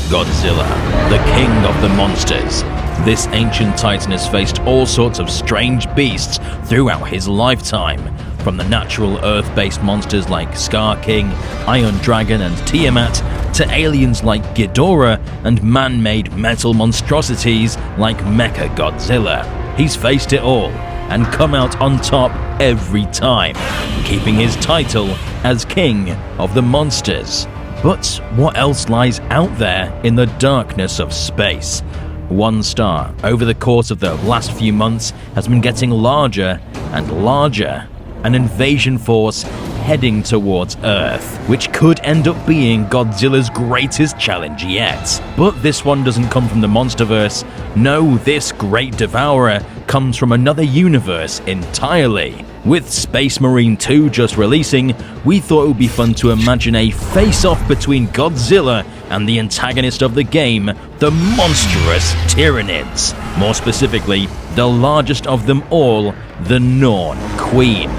Godzilla, the king of the monsters. This ancient titan has faced all sorts of strange beasts throughout his lifetime, from the natural Earth-based monsters like Scar King, Iron Dragon and Tiamat, to aliens like Ghidorah and man-made metal monstrosities like Mecha Godzilla. He's faced it all and come out on top every time, keeping his title as King of the Monsters. But what else lies out there in the darkness of space? One star, over the course of the last few months, has been getting larger and larger. An invasion force heading towards Earth, which could end up being Godzilla's greatest challenge yet. But this one doesn't come from the Monsterverse. No, this great devourer comes from another universe entirely. With Space Marine 2 just releasing, we thought it would be fun to imagine a face-off between Godzilla and the antagonist of the game, the monstrous Tyranids. More specifically, the largest of them all, the Norn Queen.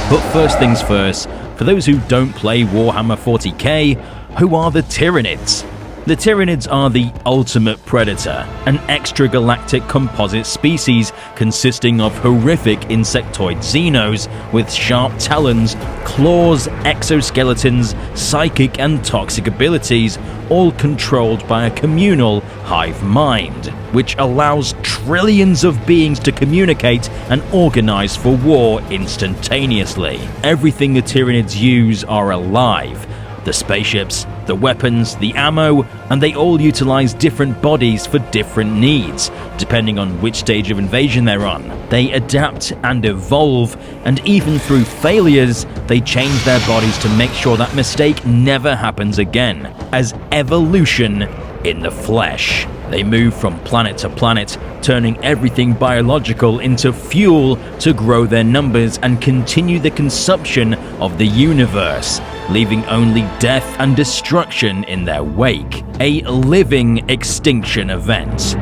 But first things first, for those who don't play Warhammer 40k, who are the Tyranids? The Tyranids are the ultimate predator, an extragalactic composite species consisting of horrific insectoid xenos with sharp talons, claws, exoskeletons, psychic and toxic abilities, all controlled by a communal hive mind, which allows trillions of beings to communicate and organize for war instantaneously. Everything the Tyranids use are alive. The spaceships, the weapons, the ammo, and they all utilize different bodies for different needs, depending on which stage of invasion they're on. They adapt and evolve, and even through failures, they change their bodies to make sure that mistake never happens again, as evolution in the flesh. They move from planet to planet, turning everything biological into fuel to grow their numbers and continue the consumption of the universe, leaving only death and destruction in their wake. A living extinction event.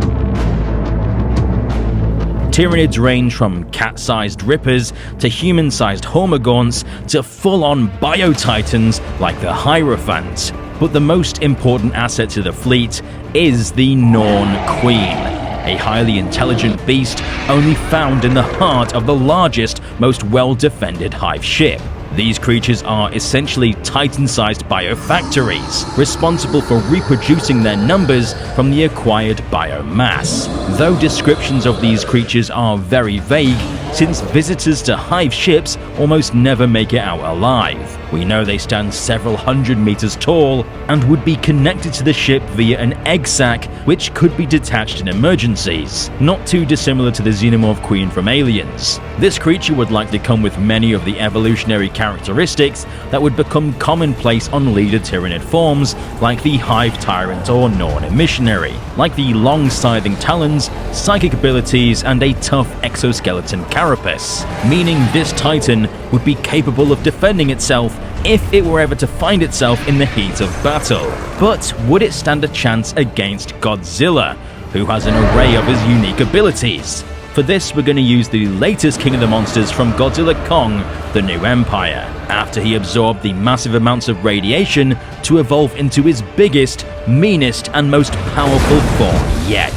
Tyranids range from cat-sized rippers to human-sized hormagaunts to full-on biotitans like the Hierophant. But the most important asset to the fleet is the Norn Queen, a highly intelligent beast only found in the heart of the largest, most well-defended hive ship. These creatures are essentially Titan-sized biofactories, responsible for reproducing their numbers from the acquired biomass. Though descriptions of these creatures are very vague, since visitors to hive ships almost never make it out alive. We know they stand several hundred meters tall and would be connected to the ship via an egg sac, which could be detached in emergencies. Not too dissimilar to the Xenomorph Queen from Aliens. This creature would likely come with many of the evolutionary characteristics that would become commonplace on leader Tyranid forms, like the Hive Tyrant or Norn Emissionary, like the long scything talons, psychic abilities, and a tough exoskeleton carapace, meaning this Titan would be capable of defending itself if it were ever to find itself in the heat of battle. But would it stand a chance against Godzilla, who has an array of his unique abilities? For this, we're going to use the latest King of the Monsters from Godzilla Kong, The New Empire, after he absorbed the massive amounts of radiation to evolve into his biggest, meanest, and most powerful form yet.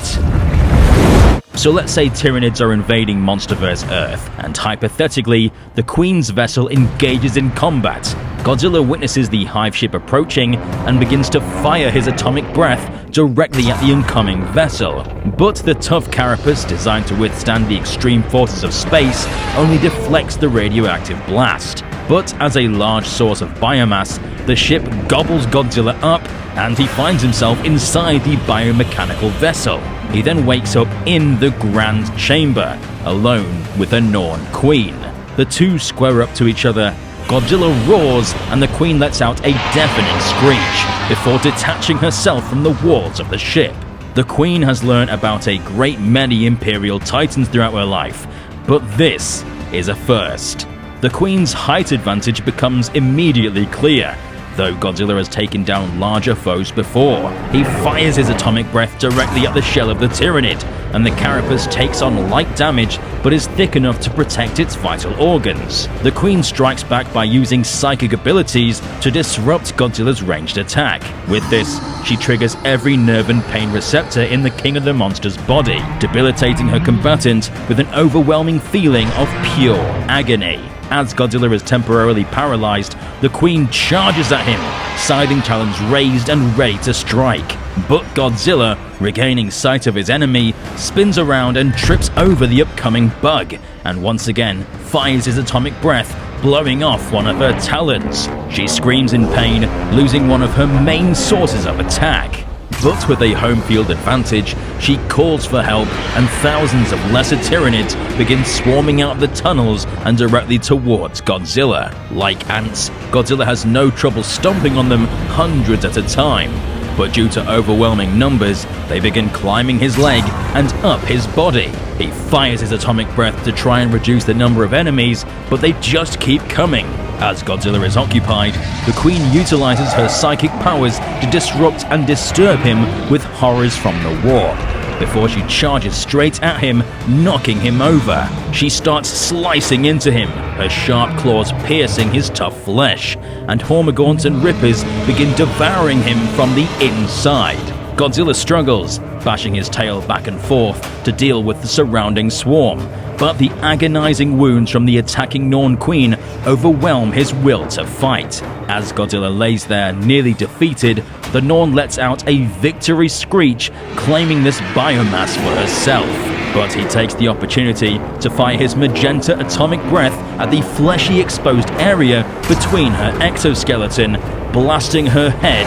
So let's say Tyranids are invading Monsterverse Earth, and hypothetically, the Queen's vessel engages in combat. Godzilla witnesses the hive ship approaching and begins to fire his atomic breath directly at the incoming vessel. But the tough carapace, designed to withstand the extreme forces of space, only deflects the radioactive blast. But as a large source of biomass, the ship gobbles Godzilla up, and he finds himself inside the biomechanical vessel. He then wakes up in the Grand Chamber, alone with the Norn Queen. The two square up to each other. Godzilla roars, and the Queen lets out a deafening screech before detaching herself from the walls of the ship. The Queen has learned about a great many Imperial Titans throughout her life, but this is a first. The Queen's height advantage becomes immediately clear, though Godzilla has taken down larger foes before. He fires his atomic breath directly at the shell of the Tyranid, and the carapace takes on light damage but is thick enough to protect its vital organs. The Queen strikes back by using psychic abilities to disrupt Godzilla's ranged attack. With this, she triggers every nerve and pain receptor in the King of the Monsters' body, debilitating her combatant with an overwhelming feeling of pure agony. As Godzilla is temporarily paralyzed, the Queen charges at him, scything talons raised and ready to strike. But Godzilla, regaining sight of his enemy, spins around and trips over the upcoming bug, and once again fires his atomic breath, blowing off one of her talons. She screams in pain, losing one of her main sources of attack. But with a home field advantage, she calls for help, and thousands of lesser Tyranids begin swarming out of the tunnels and directly towards Godzilla. Like ants, Godzilla has no trouble stomping on them hundreds at a time. But due to overwhelming numbers, they begin climbing his leg and up his body. He fires his atomic breath to try and reduce the number of enemies, but they just keep coming. As Godzilla is occupied, the Queen utilizes her psychic powers to disrupt and disturb him with horrors from the war. Before she charges straight at him, knocking him over, she starts slicing into him, her sharp claws piercing his tough flesh, and Hormagaunts and Rippers begin devouring him from the inside. Godzilla struggles, bashing his tail back and forth to deal with the surrounding swarm, but the agonizing wounds from the attacking Norn Queen overwhelm his will to fight. As Godzilla lays there nearly defeated, the Norn lets out a victory screech, claiming this biomass for herself. But he takes the opportunity to fire his magenta atomic breath at the fleshy exposed area between her exoskeleton, blasting her head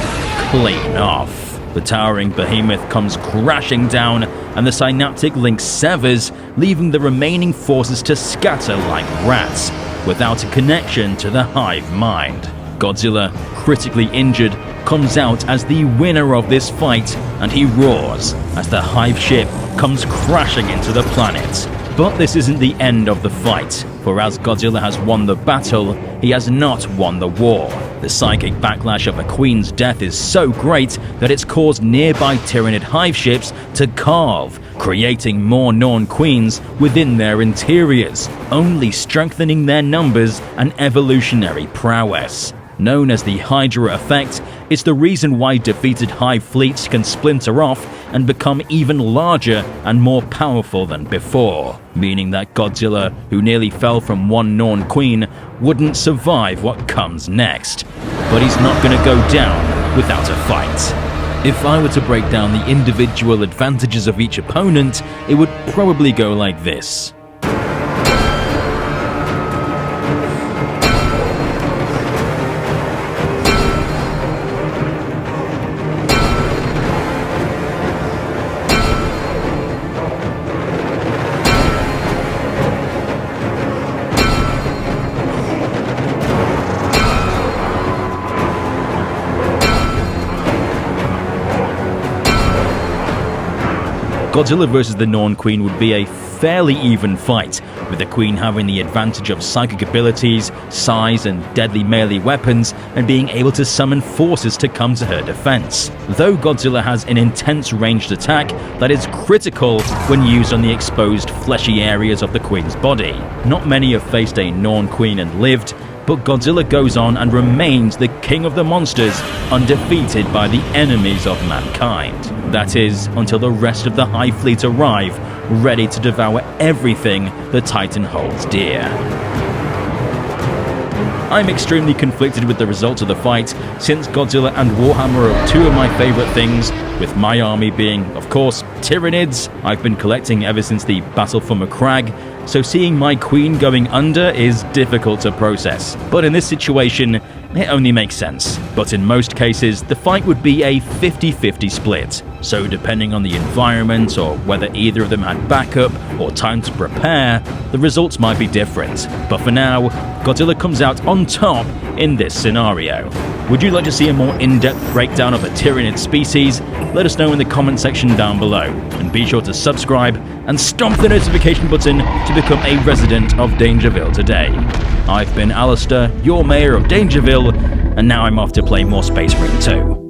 clean off. The towering behemoth comes crashing down, and the synaptic link severs, leaving the remaining forces to scatter like rats, without a connection to the hive mind. Godzilla, critically injured, comes out as the winner of this fight, and he roars as the hive ship comes crashing into the planet. But this isn't the end of the fight, for as Godzilla has won the battle, he has not won the war. The psychic backlash of a Queen's death is so great that it's caused nearby Tyranid hive ships to calve, creating more Norn Queens within their interiors, only strengthening their numbers and evolutionary prowess. Known as the Hydra effect, it's the reason why defeated hive fleets can splinter off and become even larger and more powerful than before, meaning that Godzilla, who nearly fell from one Norn Queen, wouldn't survive what comes next. But he's not gonna go down without a fight. If I were to break down the individual advantages of each opponent, it would probably go like this. Godzilla vs. the Norn Queen would be a fairly even fight, with the Queen having the advantage of psychic abilities, size and deadly melee weapons, and being able to summon forces to come to her defense. Though Godzilla has an intense ranged attack that is critical when used on the exposed fleshy areas of the Queen's body. Not many have faced a Norn Queen and lived, but Godzilla goes on and remains the king of the monsters, undefeated by the enemies of mankind. That is, until the rest of the Hive Fleet arrive, ready to devour everything the Titan holds dear. I'm extremely conflicted with the results of the fight, since Godzilla and Warhammer are two of my favourite things, with my army being, of course, Tyranids I've been collecting ever since the Battle for Macragge, so seeing my queen going under is difficult to process. But in this situation, it only makes sense. But in most cases, the fight would be a 50-50 split. So depending on the environment or whether either of them had backup or time to prepare, the results might be different. But for now, Godzilla comes out on top in this scenario. Would you like to see a more in-depth breakdown of a Tyranid species? Let us know in the comment section down below. And be sure to subscribe and stomp the notification button to become a resident of DangerVille today. I've been Alistair, your mayor of DangerVille, and now I'm off to play more Space Marine 2.